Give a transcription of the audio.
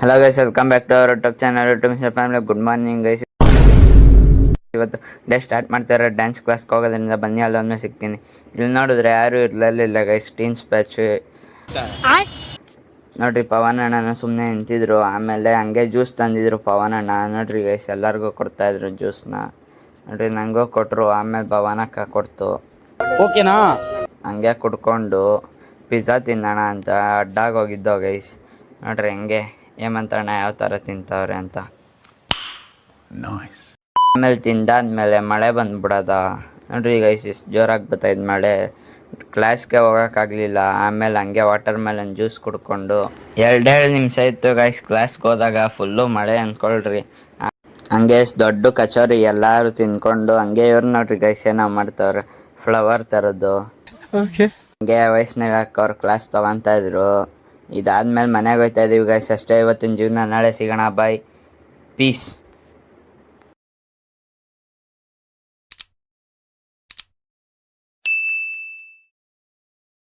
Hello guys, welcome back to our YouTube channel family. Good morning guys. ಇವತ್ತು day start ಮಾಡ್ತಾರೆ. Dance ಕ್ಲಾಸ್ಗೆ ಹೋಗೋದ್ರಿಂದ ಬನ್ನಿ ಅಲ್ಲೊಮ್ಮೆ ಸಿಗ್ತೀನಿ. ಇಲ್ಲಿ ನೋಡಿದ್ರೆ ಯಾರು ಇರಲಿಲ್ಲ ಗೈಸ್. ಟೀನ್ಸ್ ಬ್ಯಾಚ್ ನೋಡ್ರಿ, ಪವನ್ ಅಣ್ಣನ ಸುಮ್ಮನೆ ನಿಂತಿದ್ರು. ಆಮೇಲೆ ಹಂಗೆ ಜ್ಯೂಸ್ ತಂದಿದ್ರು ಪವನ್ ಅಣ್ಣ. ನೋಡ್ರಿ ಗೈಸ್, ಎಲ್ಲರಿಗೂ ಕೊಡ್ತಾಯಿದ್ರು ಜ್ಯೂಸ್ನ. ನೋಡ್ರಿ, ನನಗೂ ಕೊಟ್ಟರು. ಆಮೇಲೆ ಪವನಕ್ಕ ಕೊಡ್ತು. ಓಕೆನಾ? ಹಂಗೆ ಕುಡ್ಕೊಂಡು ಪಿಜ್ಜಾ ತಿನ್ನೋಣ ಅಂತ ಅಡ್ಡಾಗಿ ಹೋಗಿದ್ದೋ ಗೈಸ್. ನೋಡ್ರಿ ಹೆಂಗೆ ಹೇಮಂತಣ್ಣ ಯಾವ ಥರ ತಿಂತವ್ರೆ ಅಂತ. ಆಮೇಲೆ ತಿಂದಾದ್ಮೇಲೆ ಮಳೆ ಬಂದ್ಬಿಡೋದ. ನೋಡ್ರಿ ಗೈಸ್, ಎಷ್ಟು ಜೋರಾಗಿ ಬರ್ತಾಯಿದ್ದು ಮಳೆ. ಕ್ಲಾಸ್ಗೆ ಹೋಗೋಕ್ಕಾಗಲಿಲ್ಲ. ಆಮೇಲೆ ಹಂಗೆ ವಾಟರ್ ಮೆಲನ್ ಜ್ಯೂಸ್ ಕುಡ್ಕೊಂಡು 2 ನಿಮಿಷ ಇತ್ತು ಗೈಸ್ ಕ್ಲಾಸ್ಗೆ ಹೋದಾಗ. ಫುಲ್ಲು ಮಳೆ ಅಂದ್ಕೊಳ್ರಿ. ಹಂಗೆ ದೊಡ್ಡ ಕಚೋರಿ ಎಲ್ಲರೂ ತಿನ್ಕೊಂಡು ಹಂಗೆ ಇವ್ರು ನೋಡ್ರಿ ಗೈಸ್ ಏನೋ ಮಾಡ್ತವ್ರೆ, ಫ್ಲವರ್ ಥರದ್ದು. ಹಂಗೆ ವೈಷ್ಣವಿ ಅವ್ರ ಕ್ಲಾಸ್ ತೊಗೊತಾ ಇದ್ರು. ಇದಾದ್ಮೇಲೆ ಮನೆಗೆ ಹೋಗ್ತಾ ಇದೀವಿ ಗೈಸ್. ಅಷ್ಟೇ ಇವತ್ತಿನ ಜೀವನ. ನಾಳೆ ಸಿಗೋಣ. ಬಾಯ್, ಪೀಸ್.